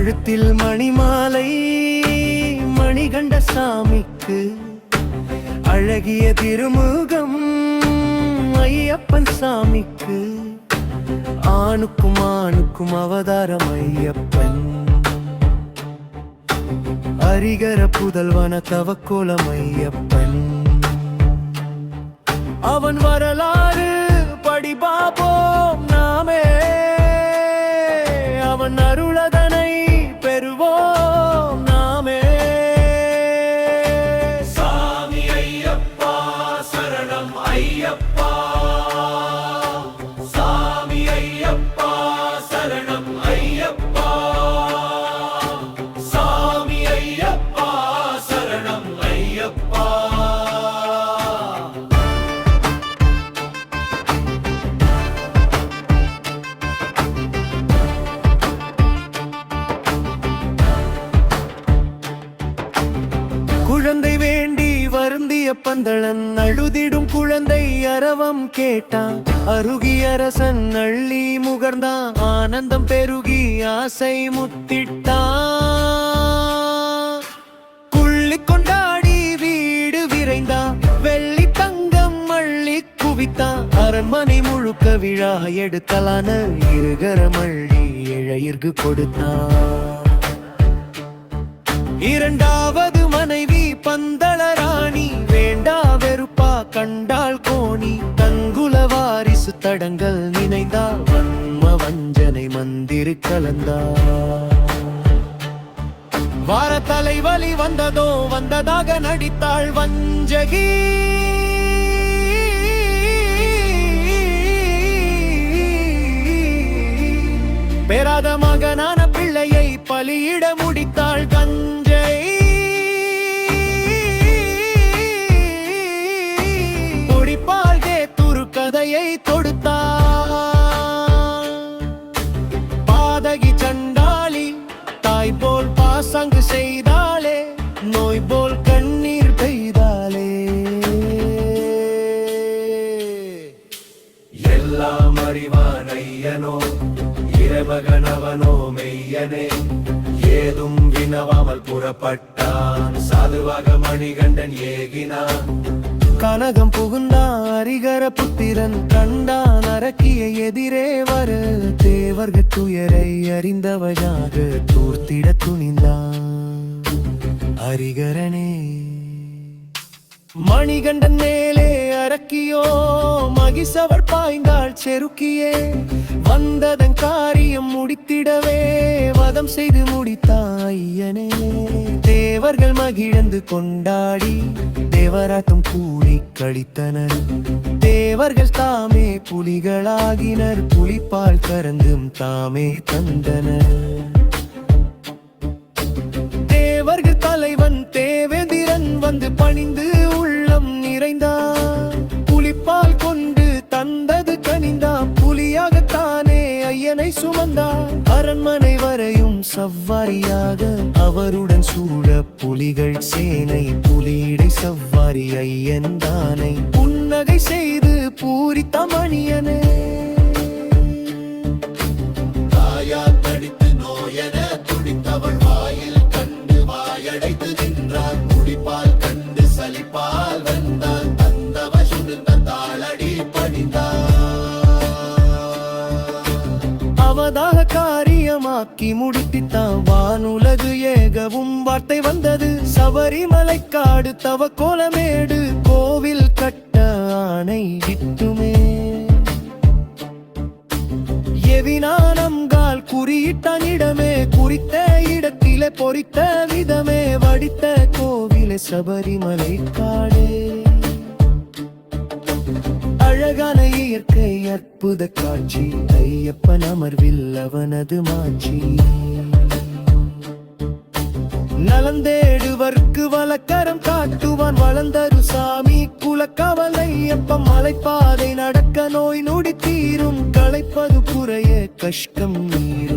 கழுத்தில் மணிமாலை மணிகண்ட சாமிக்கு, அழகிய திருமுகம் ஐயப்பன் சாமிக்கு, ஆணுக்கும் ஆணுக்கும் அவதாரம் ஐயப்பன், ஹரிகர புதல்வன தவக்கோலம் ஐயப்பன். அவன் வரலாறு படிபாபோம் நாமே, அவன் அருளதனை பெறுவோம் நாமே. சாமி ஐயப்பா சரணம் ஐயப்பா, சாமி ஐயப்பா சரணம் ஐயப்பா, சாமி ஐயப்பா சரணம் ஐயப்பா. குழந்தை வேண்டி வருந்திய பந்தளன், அழுதிடும் குழந்தை அரவம் கேட்டான். அருகி அரசன் அள்ளி முகர்ந்தான், ஆனந்தம் பெருகி ஆசை முத்திட்டான். குள்ளி கொண்டாடி வீடு விரைந்தான், வெள்ளி தங்கம் அள்ளி குவித்தான். அரண்மனை முழுக்க விழா எடுத்தலான இருகரம் அள்ளி இழையிற்கு கொடுத்தான். இரண்டாவது மனைவி பந்தள ராணி, வேண்டா வெறுப்பா கண்டாள் கோணி. தங்குல வாரிசு தடங்கள் நினைந்தா, வன்ம வஞ்சனை மந்திரி கலந்தா. வார தலைவலி வந்ததோ வந்ததாக நடித்தாள் வஞ்சகி. பெறாத மகனான பிள்ளையை பலியிட முடித்தாள் கஞ்சை. பொடிப்பால் துரு கதையை தொடுத்தாள். பாதகி சண்டாளி தாய் போல் பாசங்கு செய்தாளே, நோய் போல் கண்ணீர் பெய்தாளே. எல்லாம் அறிவான் ஐயனோ இரமகனவனோ மெய்யனே, ஏதும் வினவாமல் புறப்பட்டான். சாதுவாக மணிகண்டன் ஏகினான். கனகம் புகுந்தான் ஹரிகர புத்திரன், கண்டான் அரக்கிய எதிரே வர. தேவர்கள் துயரை அறிந்தவனாக தூர்த்திட துணிந்தான் ஹரிகரனே. மணிகண்டன் மேலே அரக்கியோ மகிசவர் பாய்ந்தாள் செருக்கியே. வந்ததன் காரியம் முடித்திடவே வதம் செய்து முடித்தான் ஐயனே. தேவர்கள் மகிழ்ந்து கொண்டாடி தேவராட்டம் கூடி கழித்தனர். தேவர்கள் தாமே புலிகளாகினர், புலிப்பால் கறந்தும் தாமே தந்தனர். தேவர்கள் தலைவன் தேவேந்திரன் வந்து பணிந்து உள்ளம் நிறைந்தான். புலிப்பால் கொண்டு தந்தது கனிந்தான், புலியாகத்தானே ஐயனை சுமந்தான். அரண்மனை வரையும் சவ்வாரியாக அவருடன் சூழ புலிகள் சேனை. புலியிடை சவ்வாரி ஐயன் தானை புன்னகை செய்து பூரித்த மணியனே. தாயா தடித்து நோயென துடித்தவள் வாயில் கண்டு வாயடைத்து நின்றான். முடிப்பால் கண்டு சலிப்பால் வந்தான், தந்தவ சுடுந்த தாளடி படிந்தான். அவதாக காரியமாக்கி முடித்தித்தான் வானுலகு ஏகவும் வார்த்தை வந்தது. சபரிமலை காடு தவ கோலமேடு, கோவில் கட்ட ஆணை இட்டுமே. எவினானம்கால் குறியிட்டான் இடமே, குறித்த இடத்திலே பொறித்த விதமே. வடித்த கோவிலே சபரிமலை காடே. அழகான இயற்கை அற்புத காட்சி, ஐயப்பன் அமர்வில் அவனது மாட்சி. நலந்தேடுவர்க்கு வலக்கரம் காட்டுவான் வளர்ந்தரு சாமி. குலக்கவல் ஐயப்பன் மலைப்பாதை நடக்க நோய் நொடி தீரும். களைப்பது குறைய கஷ்டம் நீர